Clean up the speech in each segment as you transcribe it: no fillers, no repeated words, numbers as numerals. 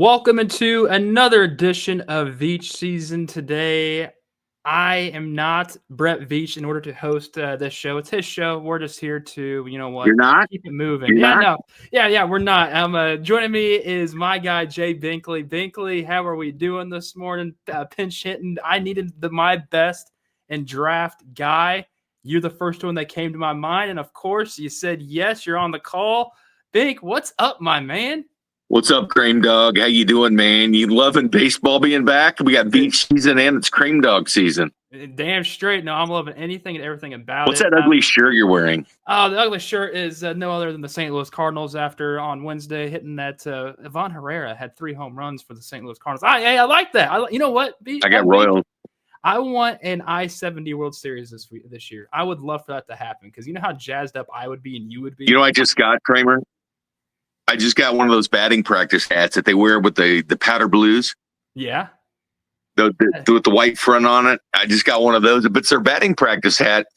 Welcome into another edition of Veach season. Today, I am not Brett Veach in order to host this show. It's his show. We're just here to, You're not? keep it moving. You're Yeah, not? no, yeah, we're not. Joining me is my guy Jay Binkley. Binkley, how are we doing this morning? Pinch hitting. I needed my best and draft guy. You're the first one that came to my mind, and of course, you said yes. You're on the call. Bink, what's up, my man? What's up, Krame Dog? How you doing, man? You loving baseball being back? We got Veach season and it's Krame Dog season. Damn straight. No, I'm loving anything and everything about What's it. that ugly shirt you're wearing? Oh, the ugly shirt is no other than the St. Louis Cardinals after on Wednesday hitting that Ivan Herrera had 3 home runs for the St. Louis Cardinals. I like that. You know what? I got Royals. I want an I-70 World Series this year. I would love for that to happen because you know how jazzed up I would be and you would be? You know, I just got, Kramer? I just got one of those batting practice hats that they wear with the powder blues. Yeah. With the white front on it. I just got one of those. But it's their batting practice hat.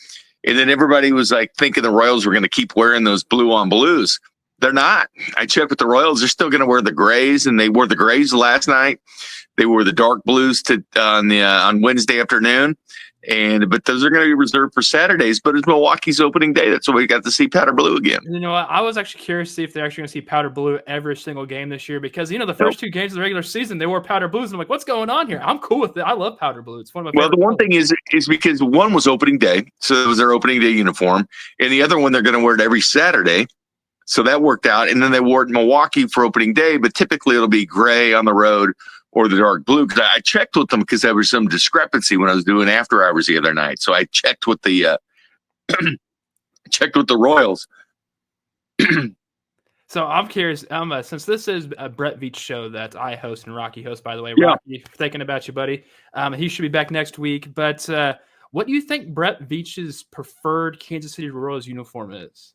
And then everybody was like thinking the Royals were going to keep wearing those blue on blues. They're not. I checked with the Royals. They're still going to wear the grays, and they wore the grays last night. They wore the dark blues on Wednesday afternoon. But those are going to be reserved for Saturdays. But it's Milwaukee's opening day. That's why we got to see powder blue again. You know what? I was actually curious to see if they're actually going to see powder blue every single game this year because, the first 2 games of the regular season, they wore powder blues. And I'm like, what's going on here? I'm cool with it. I love powder blue. It's one of my favorite the one colors. thing is because one was opening day. So it was their opening day uniform. And the other one, they're going to wear it every Saturday. So that worked out. And then they wore it in Milwaukee for opening day. But typically it'll be gray on the road or the dark blue, because I checked with them because there was some discrepancy when I was doing after hours the other night. So I checked with the Royals. So I'm curious, since this is a Brett Veach show that I host and Rocky hosts, by the way, Yeah. Rocky, thinking about you, buddy. He should be back next week. But what do you think Brett Veach's preferred Kansas City Royals uniform is?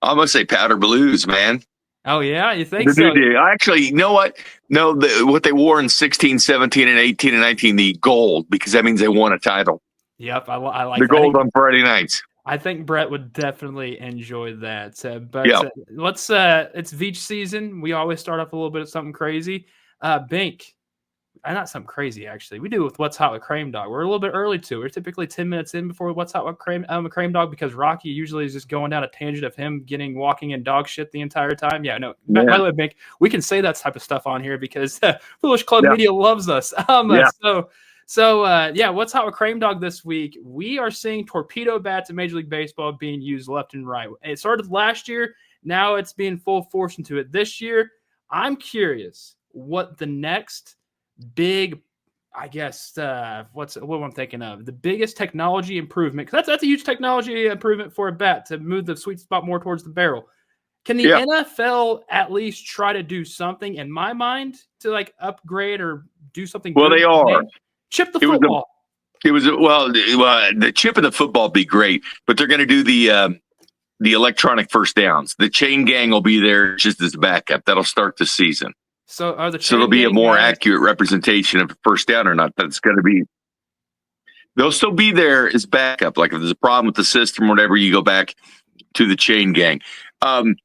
I'm going to say powder blues, man. Oh, yeah? You think so? Actually, you know what? No, what they wore in 16, 17, and 18 and 19, the gold, because that means they won a title. Yep, I like the gold on Friday nights. I think Brett would definitely enjoy that. Let's it's Veach season. We always start off a little bit of something crazy. Bink. Not something crazy, actually. We do with What's Hot with Krame Dog. We're a little bit early, too. We're typically 10 minutes in before What's Hot with Krame Dog because Rocky usually is just going down a tangent of him walking in dog shit the entire time. Yeah, no. Yeah. By the way, Bink, we can say that type of stuff on here because Foolish Club Media loves us. What's Hot with Krame Dog this week? We are seeing torpedo bats in Major League Baseball being used left and right. It started last year. Now it's being full force into it this year. I'm curious what the next big, I guess, what I'm thinking of, the biggest technology improvement, because that's a huge technology improvement for a bat to move the sweet spot more towards the barrel. Can the NFL at least try to do something, in my mind, to upgrade or do something? Well, they are. Chip the football. The chip in the football be great, but they're going to do the electronic first downs. The chain gang will be there just as backup. That'll start the season. So it'll be a more accurate representation of first down or not. That's going to be. They'll still be there as backup. Like if there's a problem with the system or whatever, you go back to the chain gang. I'm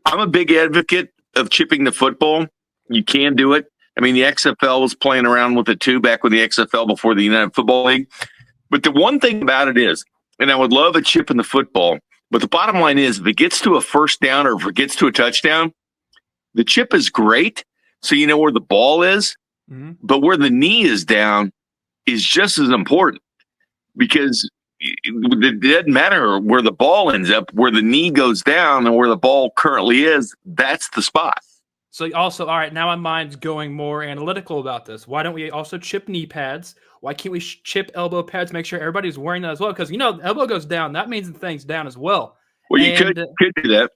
a big advocate of chipping the football. You can do it. I mean, the XFL was playing around with it too back with the XFL before the United Football League. But the one thing about it is, and I would love a chip in the football, but the bottom line is if it gets to a first down or if it gets to a touchdown, the chip is great. So you know where the ball is, but where the knee is down is just as important because it doesn't matter where the ball ends up, where the knee goes down and where the ball currently is, that's the spot. So also, all right, now my mind's going more analytical about this. Why don't we also chip knee pads? Why can't we chip elbow pads, make sure everybody's wearing that as well? Because, the elbow goes down. That means the thing's down as well. Well, you could do that.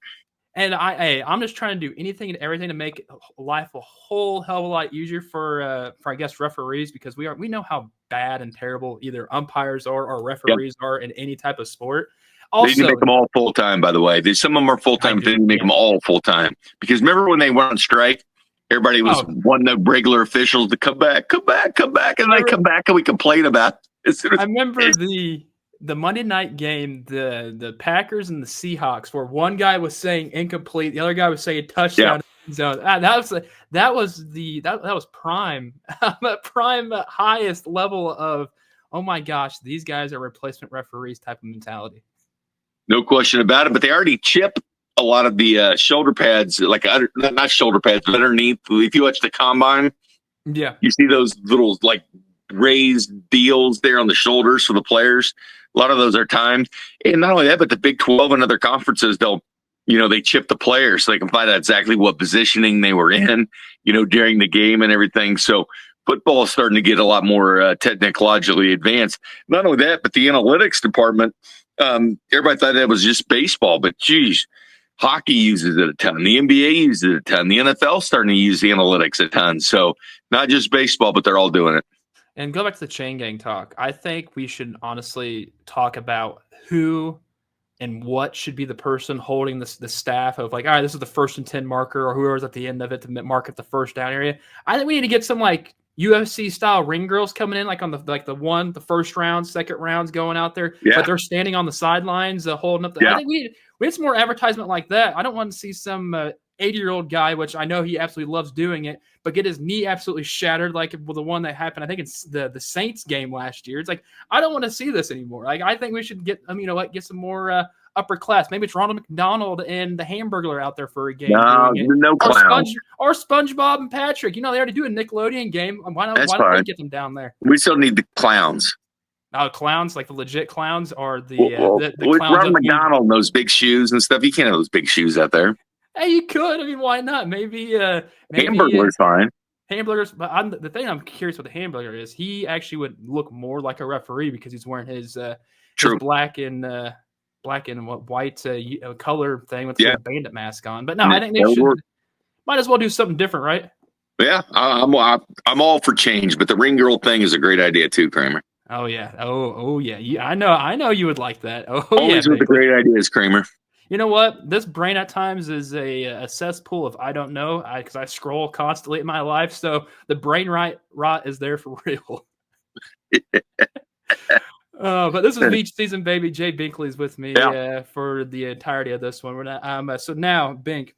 And I'm just trying to do anything and everything to make life a whole hell of a lot easier for I guess referees, because we know how bad and terrible either umpires or referees are in any type of sport. Also, they need to make them all full time. By the way, some of them are full time, but they need to make them all full time. Because remember when they went on strike, everybody was wanting the regular officials to come back, and they come back, and we complain about it. I remember the the Monday night game, the Packers and the Seahawks, where one guy was saying incomplete, the other guy was saying touchdown. Zone. That was prime, prime highest level of, oh my gosh, these guys are replacement referees type of mentality. No question about it. But they already chip a lot of the shoulder pads, like not shoulder pads, but underneath. If you watch the combine, yeah, you see those little like raised deals there on the shoulders for the players. A lot of those are timed, and not only that, but the Big 12 and other conferences, they chip the players so they can find out exactly what positioning they were in, during the game and everything. So football is starting to get a lot more technologically advanced. Not only that, but the analytics department. Everybody thought that was just baseball, but geez, hockey uses it a ton. The NBA uses it a ton. The NFL is starting to use the analytics a ton. So not just baseball, but they're all doing it. And go back to the chain gang talk. I think we should honestly talk about who and what should be the person holding the staff of, like, all right, this is the 1st and 10 marker, or whoever's at the end of it to mark at the first down area. I think we need to get some like UFC style ring girls coming in, like on the first round, second rounds going out there, but they're standing on the sidelines holding up. I think we need some more advertisement like that. I don't want to see some 80-year-old guy, which I know he absolutely loves doing it, but get his knee absolutely shattered like the one that happened. I think it's the Saints game last year. It's like, I don't want to see this anymore. Like, I think we should get get some more upper class. Maybe it's Ronald McDonald and the Hamburglar out there for a game. No clowns. Or SpongeBob and Patrick. They already do a Nickelodeon game. Why don't we get them down there? We still need the clowns. Clowns, like the legit clowns, or the with clowns. Ronald McDonald and those big shoes and stuff. You can't have those big shoes out there. Hey, you could. I mean, why not? Maybe Hamburglar's fine. Hamburgers, but the thing I'm curious with the Hamburglar is he actually would look more like a referee because he's wearing his black and white color thing with the bandit mask on. But no, I think they might as well do something different, right? Yeah, I'm all for change, but the ring girl thing is a great idea too, Kramer. Oh yeah, oh yeah. I know you would like that. Oh always yeah, with the great ideas, Kramer. You know what? This brain at times is a cesspool of I don't know, because I scroll constantly in my life. So the brain rot is there for real. But this is Veach season, baby. Jay Binkley is with me for the entirety of this one. We're not, so now, Bink,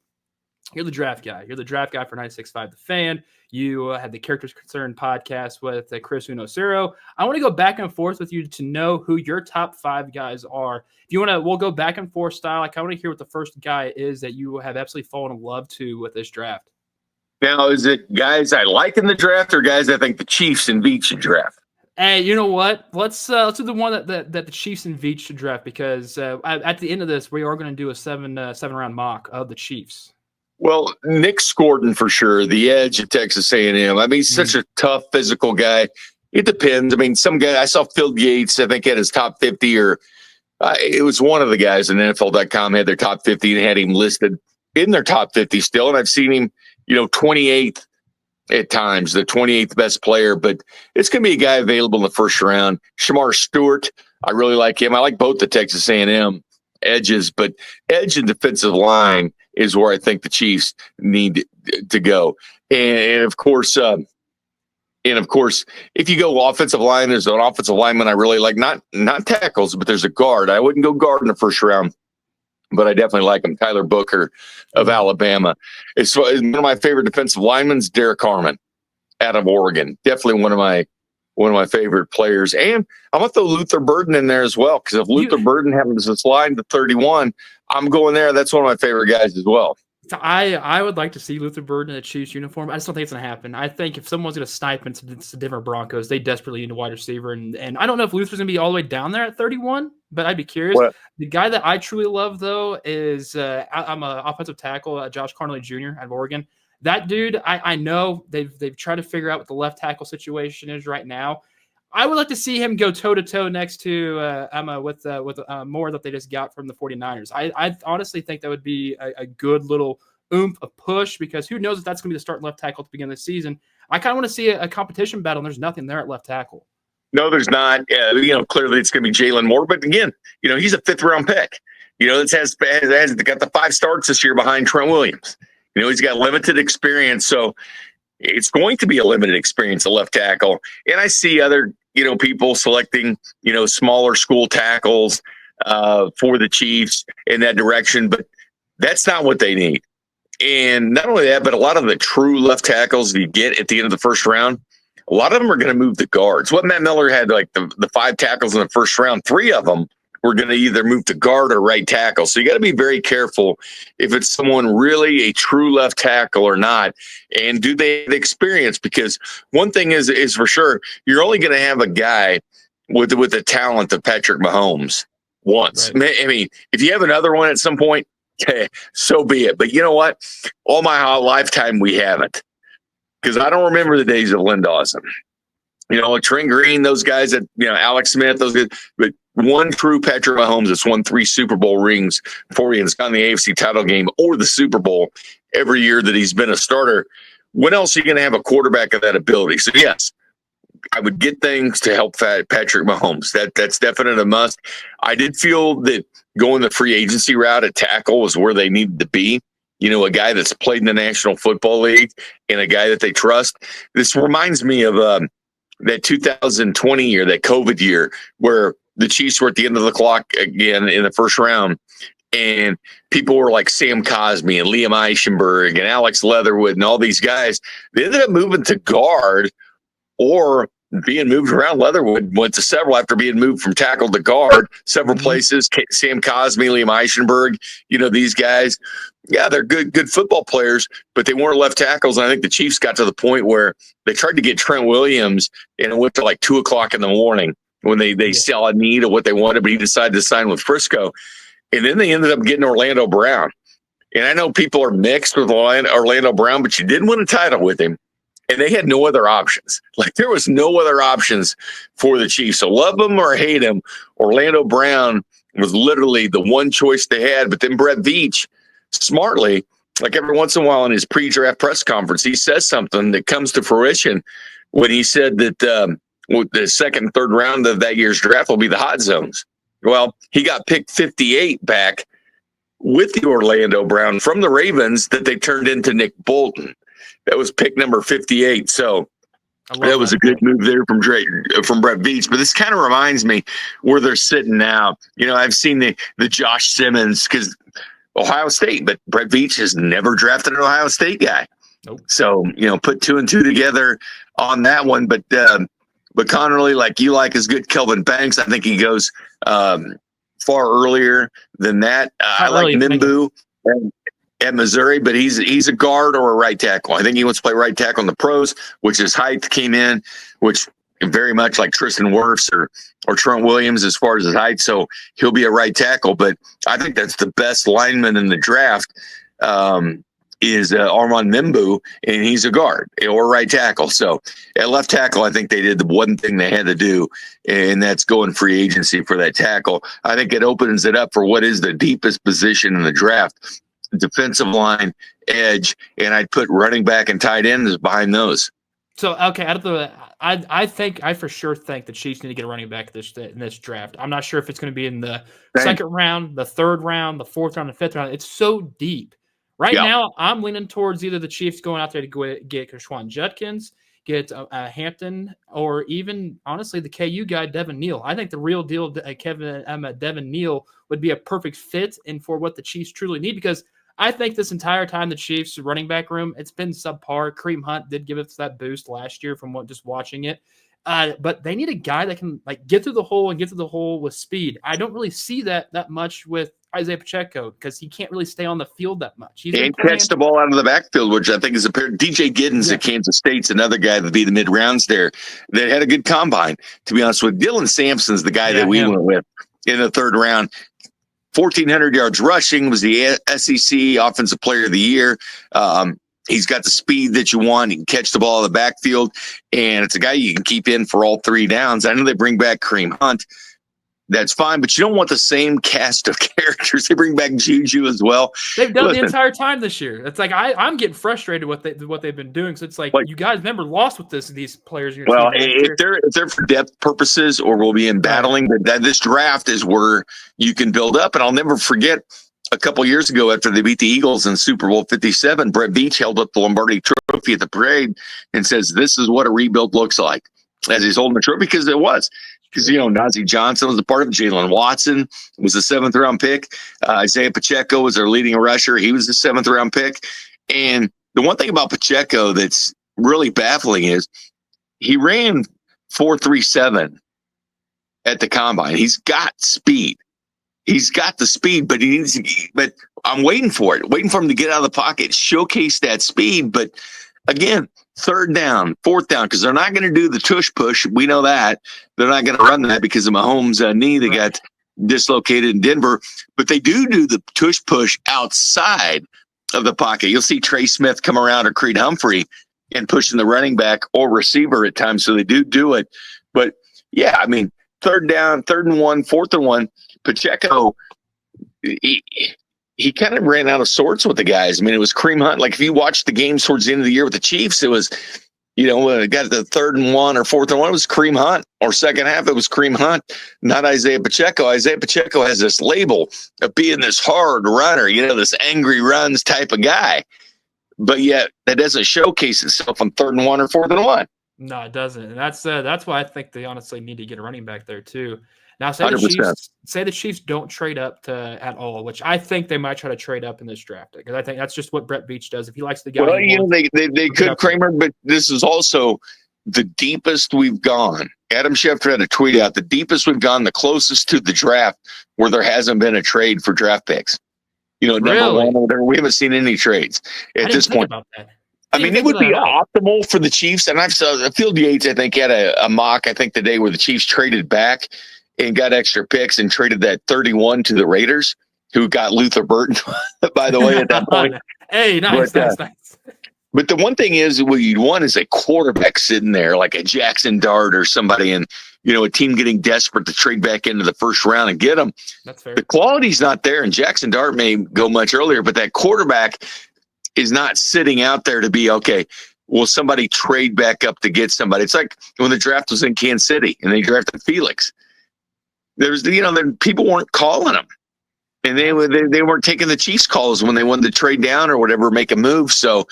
you're the draft guy. You're the draft guy for 96.5 The Fan. You had the Characters Concerned podcast with Chris Unocero. I want to go back and forth with you to know who your top 5 guys are. If you want to, we'll go back and forth style. I want to hear what the first guy is that you have absolutely fallen in love to with this draft. Now, is it guys I like in the draft or guys I think the Chiefs and Veach should draft? Hey, you know what? Let's do the one that the Chiefs and Veach should draft, because at the end of this, we are going to do a seven round mock of the Chiefs. Well, Nick Scordon for sure, the edge at Texas A&M. I mean, he's such a tough, physical guy. It depends. I mean, some guy, I saw Phil Yates, I think, had his top 50, or it was one of the guys in NFL.com had their top 50 and had him listed in their top 50 still. And I've seen him, 28th at times, the 28th best player. But it's going to be a guy available in the first round. Shamar Stewart, I really like him. I like both the Texas A&M edges, but edge and defensive line is where I think the Chiefs need to go. And of course, if you go offensive line, there's an offensive lineman I really like, not tackles, but there's a guard. I wouldn't go guard in the first round, but I definitely like him. Tyler Booker of Alabama. It's one of my favorite defensive linemen, Derek Harmon out of Oregon. Definitely one of my favorite players. And I'm going to throw Luther Burden in there as well, because if Luther Burden happens to slide to 31, I'm going there. That's one of my favorite guys as well. I would like to see Luther Burden in a Chiefs uniform. I just don't think it's going to happen. I think if someone's going to snipe into the Denver Broncos, they desperately need a wide receiver. And I don't know if Luther's going to be all the way down there at 31, but I'd be curious. What? The guy that I truly love, though, is I'm an offensive tackle, Josh Carnley Jr. out of Oregon. That dude, I know they've tried to figure out what the left tackle situation is right now. I would like to see him go toe-to-toe next to with more that they just got from the 49ers. I honestly think that would be a good little oomph, a push, because who knows if that's going to be the starting left tackle at the beginning of the season. I kind of want to see a competition battle, and there's nothing there at left tackle. No, there's not. Clearly it's going to be Jalen Moore. But again, he's a 5th-round pick. It has got the 5 starts this year behind Trent Williams. He's got limited experience, so it's going to be a limited experience at left tackle. And I see other people selecting, smaller school tackles for the Chiefs in that direction, but that's not what they need. And not only that, but a lot of the true left tackles you get at the end of the first round, a lot of them are going to move the guards. What Matt Miller had, like the 5 tackles in the first round, 3 of them were going to either move to guard or right tackle. So you got to be very careful if it's someone really a true left tackle or not. And do they have experience? Because one thing is for sure, you're only going to have a guy with the talent of Patrick Mahomes once. Right. I mean, if you have another one at some point, okay, so be it. But you know what? All my lifetime, we haven't. Because I don't remember the days of Lynn Dawson. Trent Green, those guys that, Alex Smith, those guys. But one true Patrick Mahomes that's won 3 Super Bowl rings for you and has gone the AFC title game or the Super Bowl every year that he's been a starter. When else are you going to have a quarterback of that ability? So, yes, I would get things to help Patrick Mahomes. That's definitely a must. I did feel that going the free agency route at tackle was where they needed to be. A guy that's played in the National Football League and a guy that they trust. This reminds me of that 2020 year, that COVID year, where the Chiefs were at the end of the clock again in the first round. And people were like Sam Cosmi and Liam Eichenberg and Alex Leatherwood and all these guys. They ended up moving to guard or being moved around. Leatherwood went to several after being moved from tackle to guard, several places. Sam Cosmi, Liam Eichenberg, these guys, yeah, they're good football players, but they weren't left tackles. And I think the Chiefs got to the point where they tried to get Trent Williams, and it went to like 2:00 in the morning when they saw a need of what they wanted, but he decided to sign with Frisco. And then they ended up getting Orlando Brown. And I know people are mixed with Orlando Brown, but you did win a title with him. And they had no other options. Like, there was no other options for the Chiefs. So love them or hate him, Orlando Brown was literally the one choice they had. But then Brett Veach, smartly, like every once in a while in his pre-draft press conference, he says something that comes to fruition when he said that the second and third round of that year's draft will be the hot zones. Well, he got picked 58 back with the Orlando Brown from the Ravens that they turned into Nick Bolton. That was pick number 58. So that was a good move there from Brett Veach. But this kind of reminds me where they're sitting now. I've seen the Josh Simmons, because Ohio State, but Brett Veach has never drafted an Ohio State guy. Nope. So, put 2 and 2 together on that one. But Connerly, like you like, is good. Kelvin Banks, I think he goes far earlier than that. I like Mimbu at Missouri, but he's a guard or a right tackle. I think he wants to play right tackle in the pros, which his height came in, which very much like Tristan Wirfs or Trent Williams as far as his height. So he'll be a right tackle, but I think that's the best lineman in the draft is Armand Mimbu, and he's a guard or right tackle. So at left tackle, I think they did the one thing they had to do, and that's going free agency for that tackle. I think it opens it up for what is the deepest position in the draft, defensive line, edge, and I'd put running back and tight ends behind those. So, okay, I for sure think the Chiefs need to get a running back in this draft. I'm not sure if it's going to be in the second round, the third round, the fourth round, the fifth round. It's so deep. Right now, I'm leaning towards either the Chiefs going out there to get Keshwan Judkins, get Hampton, or even, honestly, the KU guy, Devin Neal. I think the real deal, Devin Neal, would be a perfect fit and for what the Chiefs truly need, because I think this entire time the Chiefs running back room, it's been subpar. Kareem Hunt did give us that boost last year from just watching it. But they need a guy that can get through the hole and get through the hole with speed. I don't really see that much with Isaiah Pacheco because he can't really stay on the field that much. And catch the ball out of the backfield, which I think is apparent. DJ Giddens at Kansas State's another guy that be the mid rounds there that had a good combine. To be honest with Dylan Sampson's the guy that we went with in the third round. 1,400 yards rushing, was the SEC Offensive Player of the Year. He's got the speed that you want. He can catch the ball in the backfield, and it's a guy you can keep in for all 3 downs. I know they bring back Kareem Hunt. That's fine, but you don't want the same cast of characters. They bring back Juju as well. They've done the entire time this year. It's like I'm getting frustrated with what they've been doing. So it's like you guys remember lost with these players. Well, if they're for depth purposes or we'll be in battling, but this draft is where you can build up. And I'll never forget a couple years ago after they beat the Eagles in Super Bowl 57, Brett Veach held up the Lombardi Trophy at the parade and says, "This is what a rebuild looks like." as he's holding the trophy, because it was. Because, Najee Johnson was a part of it. Jalen Watson was a 7th-round pick. Isaiah Pacheco was their leading rusher. He was a 7th-round pick. And the one thing about Pacheco that's really baffling is he ran 4.37 at the combine. He's got speed. He's got the speed, but but I'm waiting for him to get out of the pocket, showcase that speed. But again, 3rd down, 4th down, because they're not going to do the tush push. We know that. They're not going to run that because of Mahomes' knee that got dislocated in Denver. But they do the tush push outside of the pocket. You'll see Trey Smith come around or Creed Humphrey and pushing the running back or receiver at times. So they do it. But, yeah, I mean, 3rd down, 3rd and 1, 4th and 1, Pacheco, he kind of ran out of sorts with the guys. I mean, it was Kareem Hunt. Like, if you watched the games towards the end of the year with the Chiefs, it was, got the 3rd and 1 or 4th and 1, it was Kareem Hunt. Or second half, it was Kareem Hunt, not Isaiah Pacheco. Isaiah Pacheco has this label of being this hard runner, this angry runs type of guy. But yet, that doesn't showcase itself on 3rd and 1 or 4th and 1. No, it doesn't. And that's why I think they honestly need to get a running back there too. Now, say 100%. the Chiefs don't trade up at all, which I think they might try to trade up in this draft, because I think that's just what Brett Veach does. If he likes the guy, well, they could, Kramer, but this is also the deepest we've gone. Adam Schefter had a tweet out: the deepest we've gone, the closest to the draft where there hasn't been a trade for draft picks. Number one, we haven't seen any trades at this point. About that. I mean, it would be optimal for the Chiefs. And I've saw Field Yates, I think, had a mock, I think, today where the Chiefs traded back and got extra picks and traded that 31 to the Raiders, who got Luther Burton, by the way, at that point. Hey, nice. But the one thing is, what you'd want is a quarterback sitting there, like a Jackson Dart or somebody, and a team getting desperate to trade back into the first round and get them. That's fair. The quality's not there, and Jackson Dart may go much earlier, but that quarterback is not sitting out there to be, okay, will somebody trade back up to get somebody? It's like when the draft was in Kansas City and they drafted Felix. There's, people weren't calling them, and they weren't taking the Chiefs calls when they wanted to trade down or whatever, make a move. So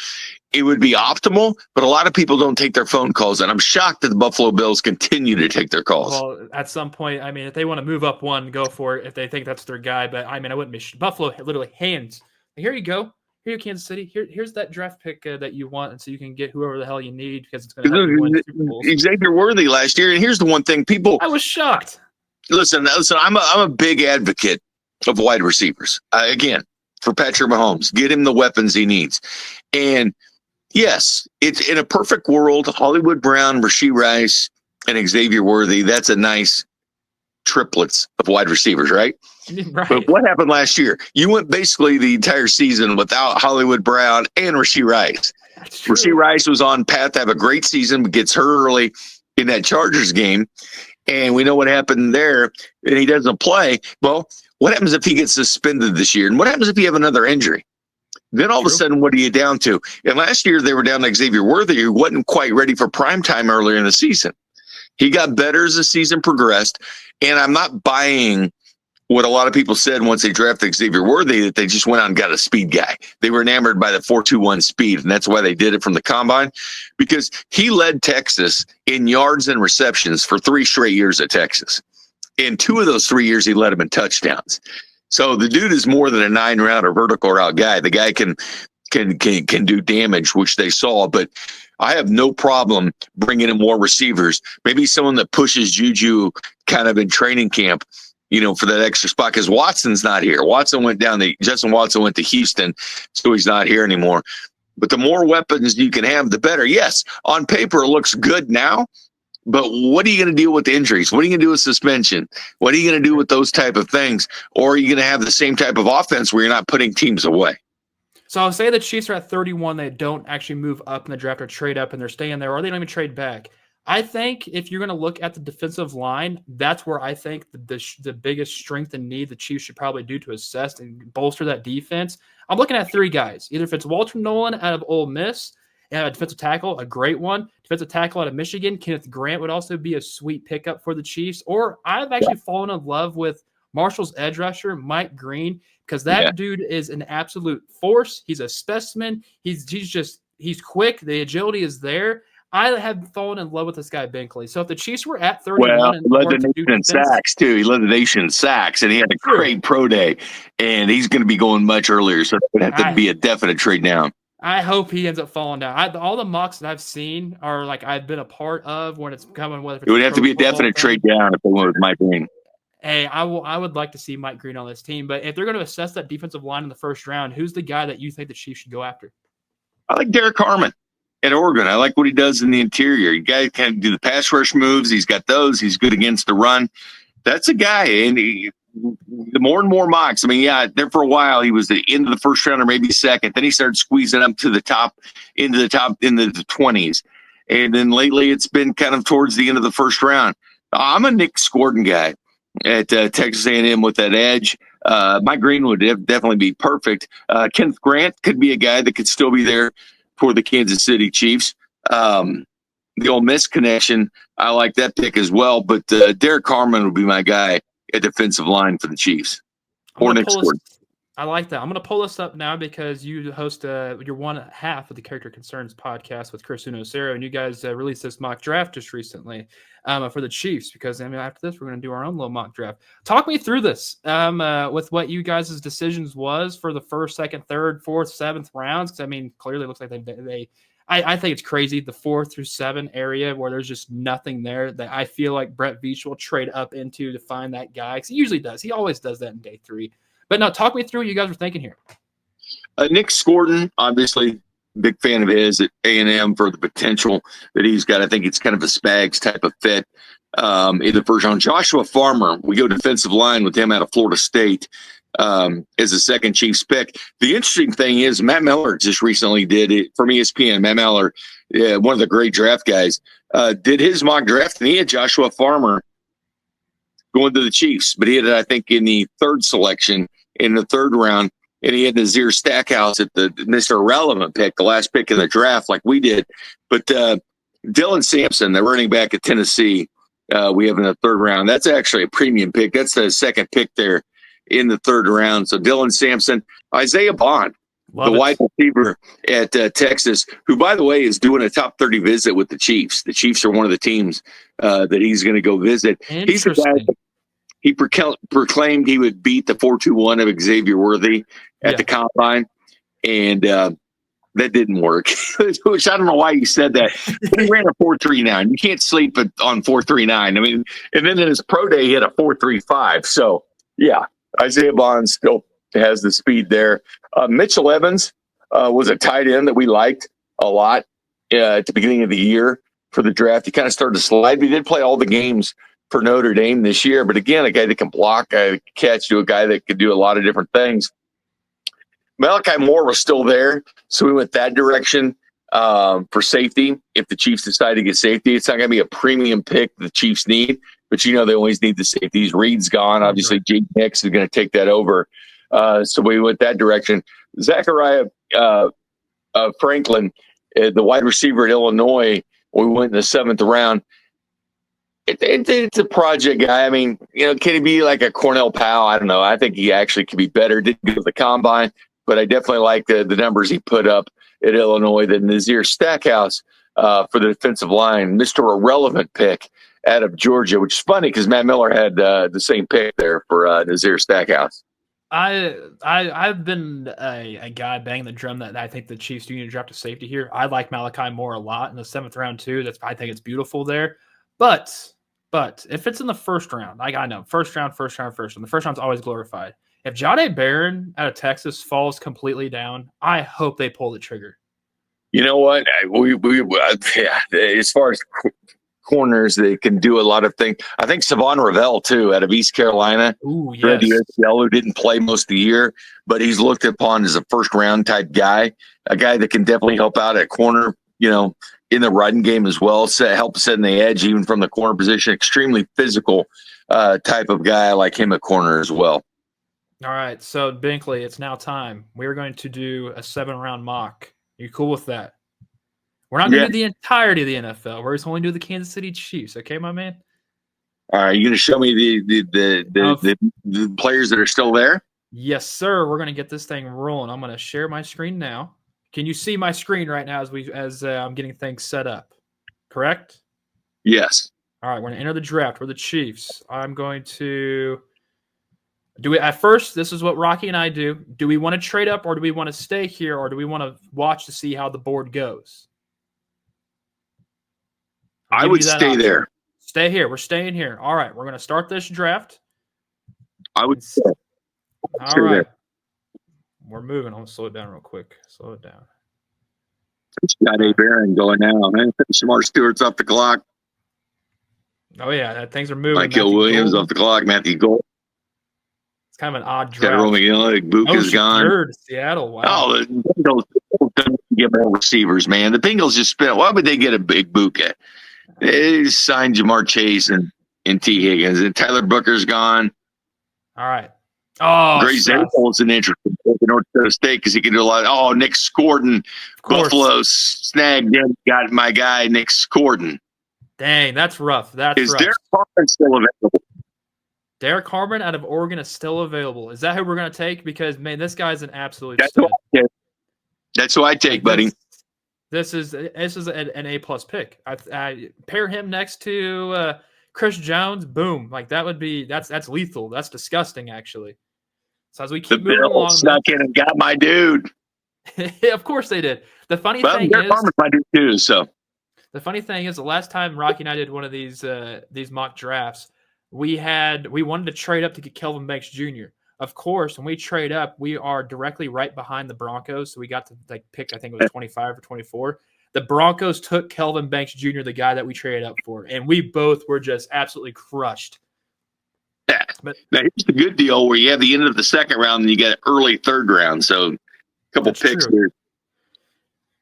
it would be optimal, but a lot of people don't take their phone calls, and I'm shocked that the Buffalo Bills continue to take their calls. Well, at some point, I mean, if they want to move up one, go for it. If they think that's their guy, but I mean, I wouldn't be. Buffalo literally hands. Here you go. Here, Kansas City. Here's that draft pick that you want, and so you can get whoever the hell you need, because it's going to help you win Super Bowls. Xavier Worthy last year, and here's the one thing I was shocked. Listen. I'm a big advocate of wide receivers. Again, for Patrick Mahomes, get him the weapons he needs. And yes, it's in a perfect world, Hollywood Brown, Rashee Rice, and Xavier Worthy. That's a nice triplets of wide receivers, right? Right. But what happened last year? You went basically the entire season without Hollywood Brown and Rashee Rice. Rashee Rice was on path to have a great season, but gets hurt early in that Chargers game. And we know what happened there, and he doesn't play. Well, what happens if he gets suspended this year? And what happens if you have another injury? Then all of a sudden, what are you down to? And last year, they were down to Xavier Worthy, who wasn't quite ready for prime time earlier in the season. He got better as the season progressed. And I'm not buying what a lot of people said once they drafted Xavier Worthy, that they just went out and got a speed guy. They were enamored by the 4.21 speed, and that's why they did it from the combine, because he led Texas in yards and receptions for 3 straight years at Texas. In 2 of those 3 years, he led them in touchdowns. So the dude is more than a 9-round or vertical route guy. The guy can do damage, which they saw. But I have no problem bringing in more receivers. Maybe someone that pushes Juju kind of in training camp, for that extra spot, because Watson's not here. Justin Watson went to Houston, so he's not here anymore. But the more weapons you can have, the better. Yes, on paper it looks good now, but what are you going to do with injuries? What are you going to do with suspension? What are you going to do with those type of things? Or are you going to have the same type of offense where you're not putting teams away? So I'll say the Chiefs are at 31. They don't actually move up in the draft or trade up, and they're staying there, or they don't even trade back. I think if you're going to look at the defensive line, that's where I think the biggest strength and need the Chiefs should probably do to assess and bolster that defense. I'm looking at 3 guys. Either if it's Walter Nolan out of Ole Miss, and a defensive tackle, a great one. Defensive tackle out of Michigan, Kenneth Grant would also be a sweet pickup for the Chiefs. Or I've actually fallen in love with Marshall's edge rusher, Mike Green, because that dude is an absolute force. He's a specimen. He's quick. The agility is there. I have fallen in love with this guy Binkley. So if the Chiefs were at 31 Well, and he led the wanted to do nation in defense, sacks too. He led the nation in sacks, and he had a true. great pro day. And he's going to be going much earlier, so it would have to be a definite trade down. I hope he ends up falling down. All the mocks that I've seen are like I've been a part of when it's coming. Whether it's it would have to be a definite trade down if they went with Mike Green. Hey, I would like to see Mike Green on this team, but if they're going to assess that defensive line in the first round, who's the guy that you think the Chiefs should go after? I like Derek Harmon at Oregon. I like what he does in the interior. You guys can do the pass rush moves. He's got those. He's good against the run. That's a guy. And the more and more mocks. I mean, yeah, there for a while he was the end of the first round or maybe second. Then he started squeezing up to the top, into the 20s. And then lately it's been kind of towards the end of the first round. I'm a Nick Scordon guy at Texas A&M with that edge. Mike Green would definitely be perfect. Kenneth Grant could be a guy that could still be there for the Kansas City Chiefs. The Ole Miss connection, I like that pick as well. But Derek Harmon would be my guy at defensive line for the Chiefs. Or Nick Scordon. I like that. I'm going to pull this up now because you host your one half of the Character Concerns podcast with Chris Unocero, and you guys released this mock draft just recently for the Chiefs because after this, we're going to do our own little mock draft. Talk me through this with what you guys' decisions was for the first, second, third, fourth, seventh rounds. Because, clearly it looks like I think it's crazy, the 4 through 7 area where there's just nothing there that I feel like Brett Veach will trade up into to find that guy. Because he usually does. He always does that in day 3. But now, talk me through what you guys were thinking here. Nick Scordon, obviously, big fan of his at A&M for the potential that he's got. I think it's kind of a Spags type of fit in the first round. Joshua Farmer, we go defensive line with him out of Florida State as a second Chiefs pick. The interesting thing is Matt Miller just recently did it from ESPN. Matt Miller, one of the great draft guys, did his mock draft, and he had Joshua Farmer going to the Chiefs. But he had it, I think, in the third selection in the third round, and he had Nazir Stackhouse at the Mr. Irrelevant pick, the last pick in the draft, like we did. But Dylan Sampson, the running back at Tennessee, we have in the third round. That's actually a premium pick. That's the second pick there in the third round. So Dylan Sampson, Isaiah Bond, the wide receiver at Texas, who, by the way, is doing a top 30 visit with the Chiefs. The Chiefs are one of the teams that he's going to go visit. He's the guy that he proclaimed he would beat the 4.21 of Xavier Worthy at the combine, and that didn't work. Which I don't know why he said that. He ran a 4.39. You can't sleep on 4.39. And then in his pro day, he had a 4.35. So, yeah, Isaiah Bond still has the speed there. Mitchell Evans was a tight end that we liked a lot at the beginning of the year for the draft. He kind of started to slide, but he did play all the games for Notre Dame this year. But again, a guy that can block, a catch, to a guy that could do a lot of different things. Malachi Moore was still there, so we went that direction for safety. If the Chiefs decide to get safety, it's not going to be a premium pick the Chiefs need, but they always need the safeties. Reed's gone. Obviously, Jake Nix is going to take that over. So we went that direction. Zachariah Franklin, the wide receiver at Illinois, we went in the 7th round. It's a project guy. Can he be like a Cornell Powell? I don't know. I think he actually could be better. Didn't go to the combine, but I definitely like the numbers he put up at Illinois. The Nazir Stackhouse for the defensive line, Mr. Irrelevant pick out of Georgia, which is funny because Matt Miller had the same pick there for Nazir Stackhouse. I've been a guy banging the drum that I think the Chiefs do need to draft a safety here. I like Malachi Moore a lot in the 7th round too. I think it's beautiful there. But if it's in the first round, I know first round. The first round's always glorified. If Jahdae Barron out of Texas falls completely down, I hope they pull the trigger. You know what? As far as corners, they can do a lot of things. I think Savon Ravel too, out of East Carolina. Ooh, yes. Who didn't play most of the year, but he's looked upon as a first round type guy, a guy that can definitely help out at corner. In the run game as well, help setting the edge even from the corner position. Extremely physical type of guy. I like him at corner as well. All right, so Binkley, it's now time. We're going to do a 7-round mock. Are you cool with that? We're not going to do the entirety of the NFL. We're just only do the Kansas City Chiefs. Okay, my man? All right, you going to show me the players that are still there? Yes, sir. We're going to get this thing rolling. I'm going to share my screen now. Can you see my screen right now as I'm getting things set up? correct? Yes. All right, we're going to enter the draft. We're the Chiefs. I'm going to do it. At first, this is what Rocky and I do. Do we want to trade up, or do we want to stay here, or do we want to watch to see how the board goes? I would stay there. Stay here. We're staying here. All right, we're going to start this draft. I would stay. All right. We're moving. I'm going to slow it down real quick. Slow it down. Got A. Barron going now. Shamar Stewart's off the clock. Oh, yeah. Things are moving. Michael Williams off the clock. Matthew Gold. It's kind of an odd draft. Buka's gone. Third, Seattle. Wow. Oh, the Bengals don't get more receivers, man. The Bengals just spent. Why would they get a big Buka? They signed Jamar Chase and T. Higgins. And Tyler Booker's gone. All right. Oh, Gray Zapol's an interesting pick in North Dakota State because he can do a lot. Oh, Nick Scorden, Buffalo snagged him. Got my guy Nick Scorden. Dang, that's rough. Is Derek Harmon still available? Derek Harmon out of Oregon is still available. Is that who we're going to take? Because man, this guy's an absolute stud. That's who I take, buddy. This is an A+ pick. I pair him next to Chris Jones. Boom, like that would be that's lethal. That's disgusting, actually. So as we keep moving along, snuck in and got my dude. Of course they did. The funny thing is, Harmon's my dude too. So the funny thing is, the last time Rocky and I did one of these mock drafts, we wanted to trade up to get Kelvin Banks Jr. Of course, when we trade up, we are directly right behind the Broncos. So we got to pick, I think it was 25 or 24. The Broncos took Kelvin Banks Jr., the guy that we traded up for, and we both were just absolutely crushed. Yeah. But now here's the good deal where you have the end of the second round and you get early third round. So a couple picks here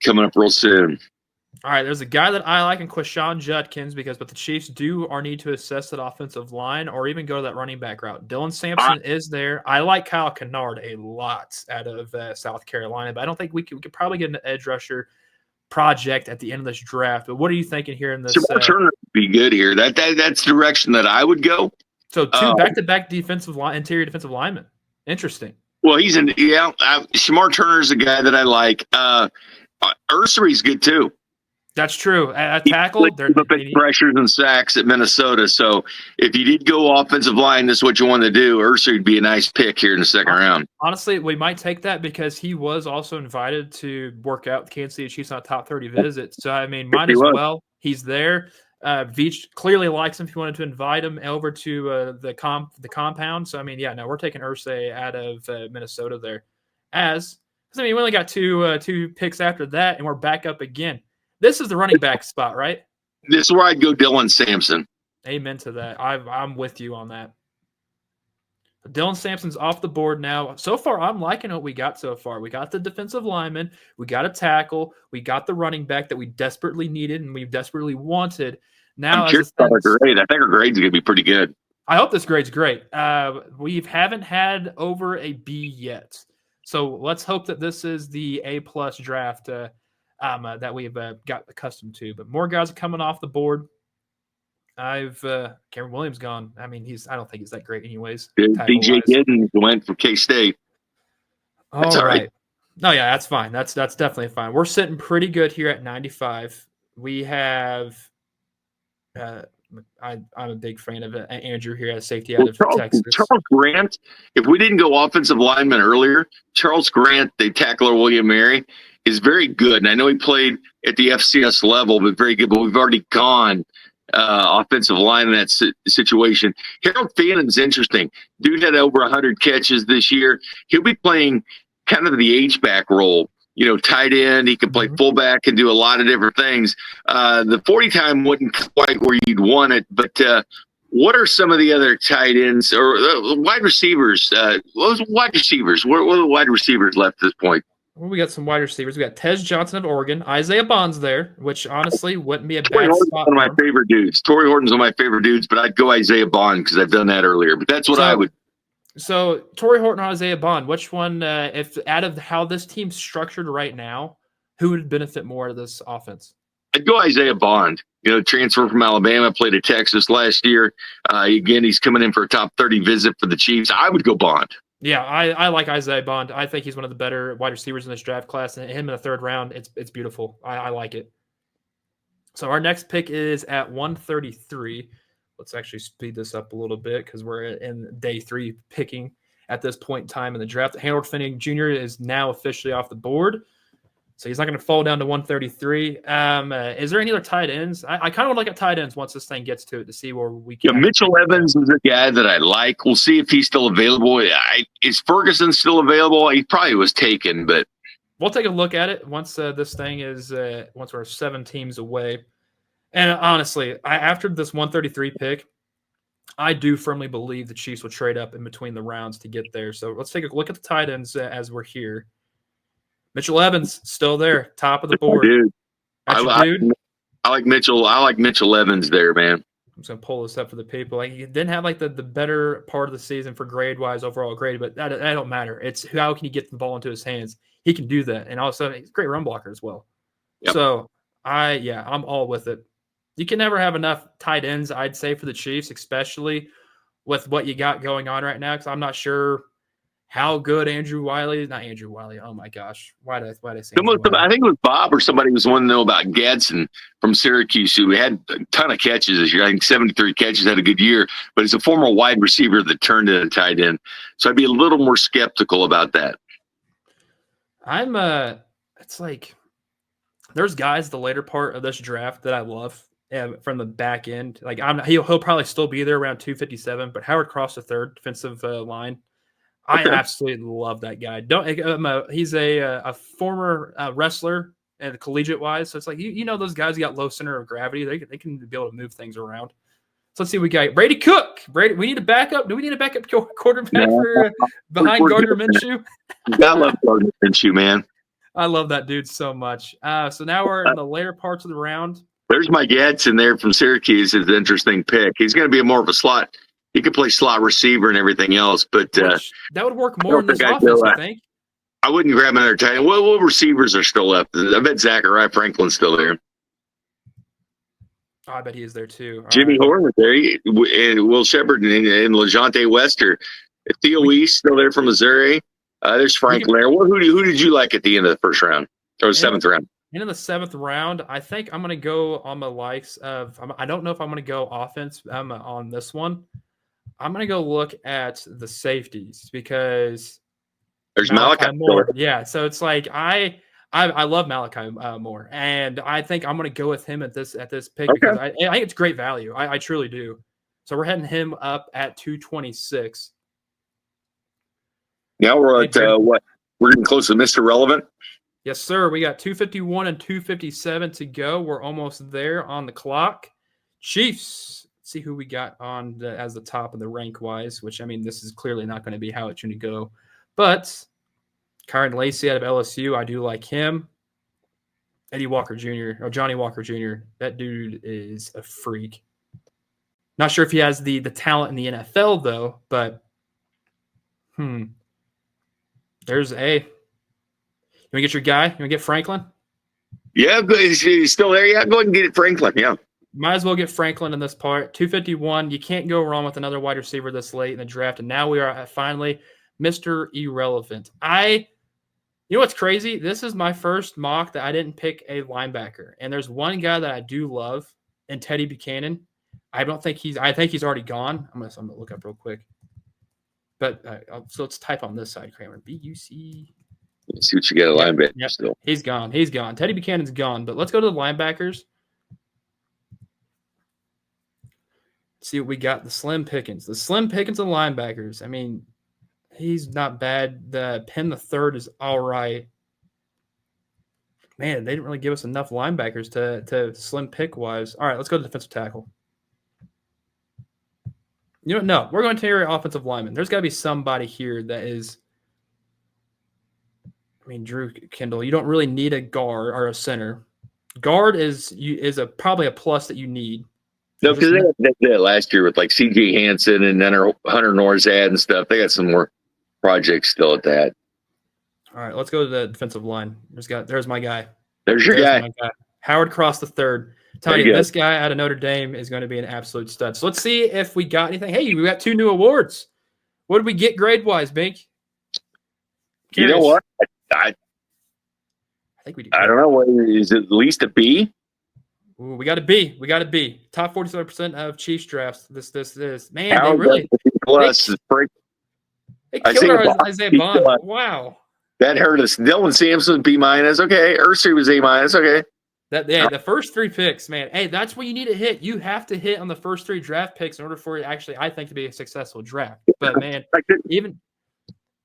coming up real soon. All right, there's a guy that I like in Quashon Judkins but the Chiefs do or need to assess that offensive line or even go to that running back route. Dylan Sampson is there. I like Kyle Kennard a lot out of South Carolina, but I don't think we could probably get an edge rusher project at the end of this draft. But what are you thinking here in this? Turner would be good here. That's the direction that I would go. So two back-to-back interior defensive linemen. Interesting. Well, Shamar Turner's a guy that I like. Ursery's good too. That's true. At tackle, they're pressures and sacks at Minnesota. So if you did go offensive line, this is what you want to do. Ursery would be a nice pick here in the second round. Honestly, we might take that because he was also invited to work out the Kansas City Chiefs on a top 30 visit. So, I mean, might as well. He's there. Veach clearly likes him if you wanted to invite him over to the compound. So, I mean, we're taking Ursay out of Minnesota there. We only got two picks after that, and we're back up again. This is the running back spot, right? This is where I'd go Dylan Sampson. Amen to that. I'm with you on that. Dylan Sampson's off the board now. So far, I'm liking what we got so far. We got the defensive lineman. We got a tackle. We got the running back that we desperately needed and we desperately wanted. Now, I'm curious about our grade. I think our grade's going to be pretty good. I hope this grade's great. We haven't had over a B yet. So let's hope that this is the A+ draft that we've got accustomed to. But more guys are coming off the board. Cameron Williams gone. I mean, I don't think he's that great anyways. DJ Giddens went from K-State. All right. No, yeah, that's fine. That's definitely fine. We're sitting pretty good here at 95. We have I'm a big fan of Andrew here at safety out of Texas. Charles Grant, if we didn't go offensive lineman earlier, Charles Grant, the tackler William Mary, is very good. And I know he played at the FCS level, but very good. But we've already gone offensive line in that situation. Harold Fannon's interesting. Dude had over 100 catches this year. He'll be playing kind of the H-back role. Tight end. He can play fullback and do a lot of different things. The 40 time wasn't quite where you'd want it, but what are some of the other tight ends or wide receivers? What are the wide receivers left at this point? Well, we got some wide receivers. We got Tez Johnson of Oregon. Isaiah Bond's there, which honestly wouldn't be a bad spot. One of my favorite dudes. Torrey Horton's one of my favorite dudes, but I'd go Isaiah Bond because I've done that earlier. But that's what I would. So Torrey Horton or Isaiah Bond, which one, if out of how this team's structured right now, who would benefit more out of this offense? I'd go Isaiah Bond. Transfer from Alabama, played at Texas last year. Again, he's coming in for a top 30 visit for the Chiefs. I would go Bond. Yeah, I like Isaiah Bond. I think he's one of the better wide receivers in this draft class. And him in the third round, it's beautiful. I like it. So our next pick is at 133. Let's actually speed this up a little bit because we're in day 3 picking at this point in time in the draft. Harold Finning Jr. is now officially off the board. So he's not going to fall down to 133. Is there any other tight ends? I kind of want to look at tight ends once this thing gets to it to see where we can. Yeah, Mitchell Evans is a guy that I like. We'll see if he's still available. Is Ferguson still available? He probably was taken, but we'll take a look at it once this thing is once we're 7 teams away. And honestly, after this 133 pick, I do firmly believe the Chiefs will trade up in between the rounds to get there. So let's take a look at the tight ends as we're here. Mitchell Evans still there, top of the board. Dude, That's your dude. I like Mitchell. I like Mitchell Evans there, man. I'm just gonna pull this up for the people. Like, he didn't have like the better part of the season for grade wise, overall grade, but that don't matter. It's how can he get the ball into his hands? He can do that, and also he's a great run blocker as well. Yep. So I'm all with it. You can never have enough tight ends, I'd say, for the Chiefs, especially with what you got going on right now. Because I'm not sure how good Andrew Wiley. Oh my gosh, why did I say? I think it was Bob or somebody was wanting to know about Gadsden from Syracuse, who had a ton of catches this year. I think 73 catches, had a good year, but he's a former wide receiver that turned into a tight end. So I'd be a little more skeptical about that. It's like there's guys the later part of this draft that I love from the back end. Like he'll probably still be there around 257, but Howard Cross the third defensive line. I absolutely love that guy. He's a former wrestler and collegiate wise, so it's like you know those guys who got low center of gravity. They can be able to move things around. So let's see. We got Brady Cook. We need a backup. Do we need a backup quarterback for behind Gardner Minshew? I love Gardner Minshew, man. I love that dude so much. So now we're in the later parts of the round. There's Mike Gadsden there from Syracuse. Is an interesting pick. He's going to be more of a slot. He could play slot receiver and everything else, but that would work more in this offense, I think. I wouldn't grab another tight end. What receivers are still left? I bet Zachariah Franklin's still there. Oh, I bet he is there too. Jimmy Horn was there, and Will Shepard and LeJounte Wester. Theo East still there from Missouri. There's Franklin there. Who did you like at the end of the first round or seventh round? In the 7th round, I think I'm going to go on the likes of. I don't know if I'm going to go offense on this one. I'm going to go look at the safeties because there's Malachi Moore. Yeah, so it's like I love Malachi Moore, and I think I'm going to go with him at this pick because I think it's great value. I truly do. So we're heading him up at 226. Now we're at what? We're getting close to Mr. Relevant. Yes, sir. We got 251 and 257 to go. We're almost there on the clock. Chiefs. See who we got on as the top of the rank wise, which I mean, this is clearly not going to be how it's going to go. But Kyron Lacey out of LSU, I do like him. Johnny Walker Jr. That dude is a freak. Not sure if he has the talent in the NFL though, but there's a. You want to get your guy? You want to get Franklin? Yeah, he's still there. Yeah, go ahead and get it, Franklin. Yeah. Might as well get Franklin in this part. 251. You can't go wrong with another wide receiver this late in the draft. And now we are at finally Mr. Irrelevant. You know what's crazy? This is my first mock that I didn't pick a linebacker. And there's one guy that I do love, and Teddy Buchanan. I think he's already gone. I'm gonna look up real quick. But so let's type on this side, Kramer. B-U-C. See what you get a linebacker still. He's gone. Teddy Buchanan's gone. But let's go to the linebackers. See what we got. The Slim Pickens of linebackers. I mean, he's not bad. The Penn the third is all right. Man, they didn't really give us enough linebackers to slim pick wise. All right, let's go to defensive tackle. No, we're going to your offensive lineman. There's got to be somebody here that is. I mean, Drew Kendall. You don't really need a guard or a center. Guard is probably a plus that you need. No, because they did it last year with like C.J. Hansen and then Hunter Norzad and stuff. They got some more projects still at that. All right, let's go to the defensive line. There's my guy. There's your guy. Howard Cross the third. Tell you, this guy out of Notre Dame is going to be an absolute stud. So let's see if we got anything. Hey, we got 2 new awards. What did we get grade-wise, Bink? You know what? I think we did. I don't know. Is it at least a B? Ooh, we got to be. We got to be top 47% of Chiefs drafts. This man. They Howard really plus is break. they killed our Isaiah Bond. Wow. That hurt us. Dylan Sampson B-. Okay. Ursary was A-. Okay. The first 3 picks, man. Hey, that's what you need to hit. You have to hit on the first 3 draft picks in order for it actually, I think, to be a successful draft. But man, even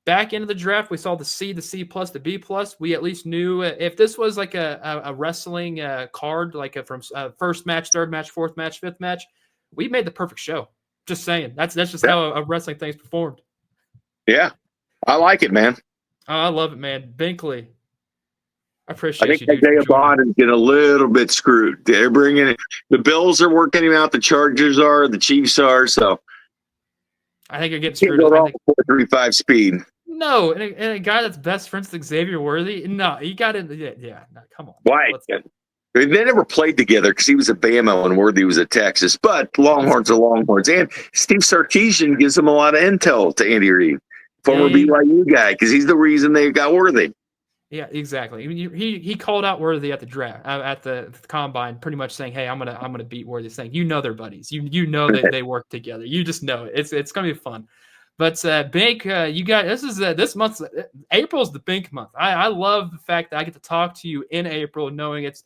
back into the draft, we saw the C, the C plus, the B plus. We at least knew if this was like a wrestling card, like from first match, third match, fourth match, fifth match, we made the perfect show. Just saying. That's just how a wrestling thing's performed. Yeah, I like it, man. Oh, I love it, man. Binkley. I appreciate I think Isaiah Bond is getting a little bit screwed. They're bringing it. The Bills are working him out. The Chargers are. The Chiefs are. So I think you're getting screwed. 4.35 speed. No, and a guy that's best friends with Xavier Worthy. No, he got in. Yeah. No, come on. Why? They never played together because he was a Bama and Worthy was a Texas. But Longhorns are Longhorns. And Steve Sarkisian gives them a lot of intel to Andy Reid, former BYU guy, because he's the reason they got Worthy. Yeah, exactly. I mean, he called out Worthy at the draft, at the combine, pretty much saying, "Hey, I'm gonna beat Worthy." Saying, "You know they're buddies. You know that they work together. You just know it. It's gonna be fun." But Bink, you got this month. April's the Bink month. I love the fact that I get to talk to you in April, knowing it's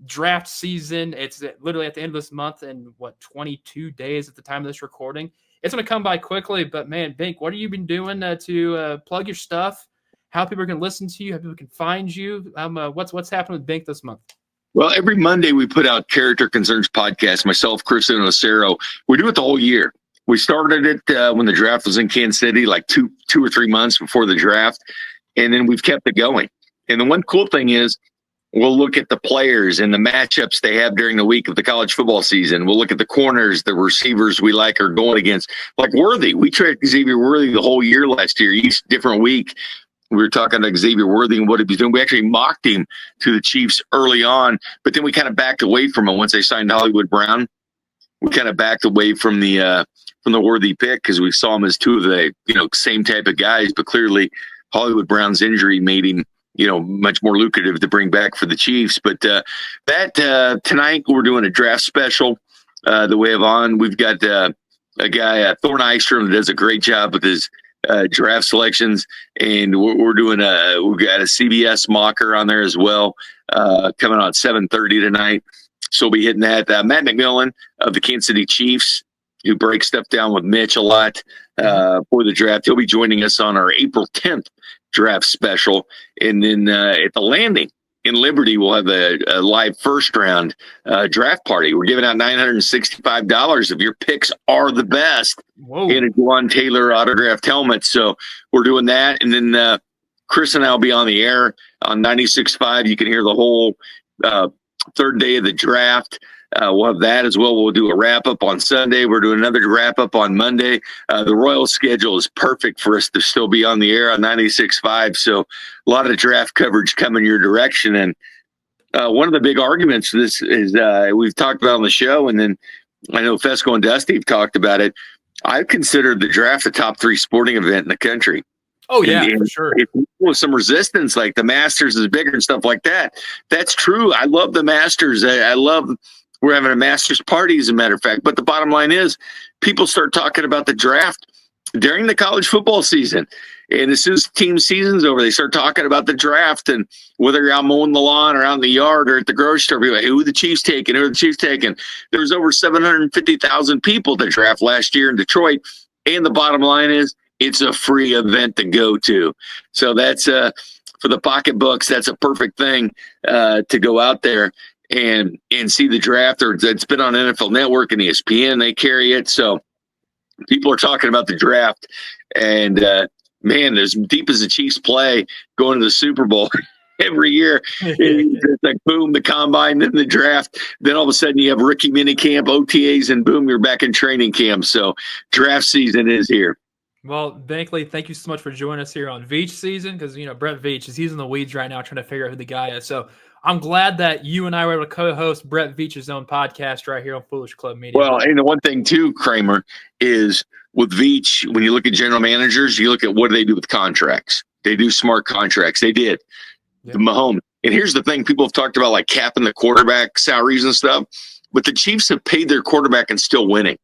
draft season. It's literally at the end of this month, and 22 days at the time of this recording. It's gonna come by quickly. But man, Bink, what have you been doing to plug your stuff? How people can listen to you, how people can find you. What's happening with Bink this month? Well, every Monday we put out Character Concerns podcast. Myself, Chris, and Ocero. We do it the whole year. We started it when the draft was in Kansas City, like two or 3 months before the draft, and then we've kept it going. And the one cool thing is, we'll look at the players and the matchups they have during the week of the college football season. We'll look at the corners, the receivers we like are going against. Like Worthy, we traded Xavier Worthy the whole year last year, each different week. We were talking to Xavier Worthy and what he was doing. We actually mocked him to the Chiefs early on, but then we kind of backed away from him once they signed Hollywood Brown. We kind of backed away from the Worthy pick because we saw him as two of the same type of guys, but clearly Hollywood Brown's injury made him much more lucrative to bring back for the Chiefs. But that tonight we're doing a draft special. The way of on, we've got a guy Thorne Eistrom that does a great job with his draft selections, and we're doing we've got a CBS mocker on there as well, coming on 7:30 tonight. So we'll be hitting that. Matt McMillan of the Kansas City Chiefs, who breaks stuff down with Mitch a lot for the draft. He'll be joining us on our April 10th draft special. And then at the Landing in Liberty, we'll have a live first round draft party. We're giving out $965 if your picks are the best. Whoa. In a Juwan Taylor autographed helmet. So we're doing that. And then Chris and I will be on the air on 96.5. You can hear the whole third day of the draft. We'll have that as well. We'll do a wrap-up on Sunday. We're doing another wrap-up on Monday. The Royal schedule is perfect for us to still be on the air on 96.5. So a lot of draft coverage coming your direction. And one of the big arguments for this is we've talked about on the show, and then I know Fesco and Dusty have talked about it. I've considered the draft a top 3 sporting event in the country. Oh, yeah, for sure. With some resistance, like the Masters is bigger and stuff like that. That's true. I love the Masters. I love we're having a Masters party, as a matter of fact. But the bottom line is people start talking about the draft during the college football season. And as soon as team season's over, they start talking about the draft, and whether you're out mowing the lawn or out in the yard or at the grocery store, people are like, who are the Chiefs taking? Who are the Chiefs taking? There was over 750,000 people to draft last year in Detroit. And the bottom line is it's a free event to go to. So that's for the pocketbooks, that's a perfect thing to go out there and see the draft. Or it's been on NFL Network and ESPN. They carry it. So people are talking about the draft. And, man, as deep as the Chiefs play going to the Super Bowl every year, it's like, boom, the combine, then the draft. Then all of a sudden you have rookie minicamp, OTAs, and boom, you're back in training camp. So draft season is here. Well, Binkley, thank you so much for joining us here on Veach season, because, Brett Veach, he's in the weeds right now trying to figure out who the guy is. So I'm glad that you and I were able to co-host Brett Veach's own podcast right here on Foolish Club Media. Well, and the one thing too, Kramer, is with Veach, when you look at general managers, you look at what do they do with contracts. They do smart contracts. They did. Yeah. Mahomes, And here's the thing: people have talked about like capping the quarterback salaries and stuff, but the Chiefs have paid their quarterback and still winning.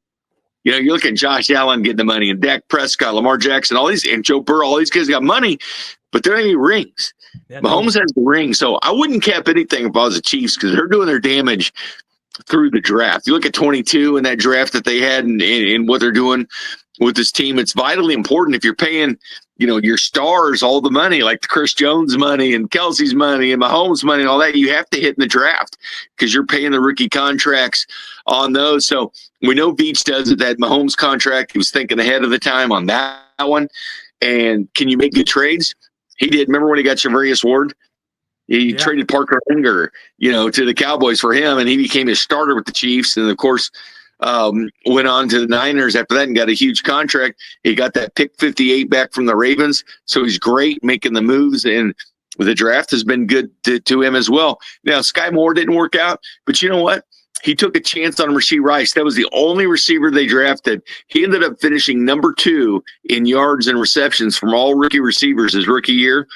You know, you look at Josh Allen getting the money, and Dak Prescott, Lamar Jackson, all these, and Joe Burrow, all these guys got money, but there ain't any rings. Yeah, Mahomes has the ring, so I wouldn't cap anything if I was the Chiefs because they're doing their damage through the draft. You look at 22 and that draft that they had and what they're doing with this team. It's vitally important if you're paying, you know, your stars all the money, like the Chris Jones money and Kelsey's money and Mahomes money and all that. You have to hit in the draft because you're paying the rookie contracts on those. So we know Veach does it, that Mahomes contract. He was thinking ahead of the time on that one. And can you make good trades? He did. Remember when he got Javarius Ward? He traded Parker Linger, you know, to the Cowboys for him, and he became a starter with the Chiefs. And, of course, went on to the Niners after that and got a huge contract. He got that pick 58 back from the Ravens. So he's great making the moves, and the draft has been good to him as well. Now, Sky Moore didn't work out, but you know what? He took a chance on Rashee Rice. That was the only receiver they drafted. He ended up finishing number 2 in yards and receptions from all rookie receivers his rookie year.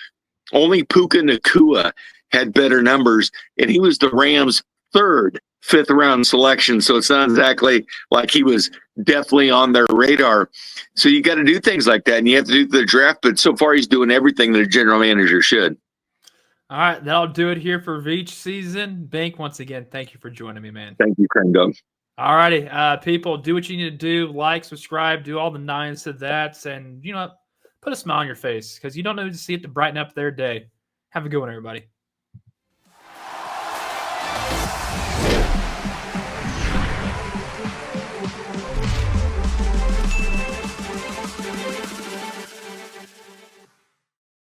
Only Puka Nacua had better numbers, and he was the Rams' 3rd, 5th round selection. So it's not exactly like he was definitely on their radar. So you got to do things like that, and you have to do the draft. But so far, he's doing everything that a general manager should. All right, that'll do it here for Veach season. Bink, once again, thank you for joining me, man. Thank you, Krame. All righty, people, do what you need to do. Like, subscribe, do all the 9s to that's, and, you know, put a smile on your face because you don't need to see it to brighten up their day. Have a good one, everybody.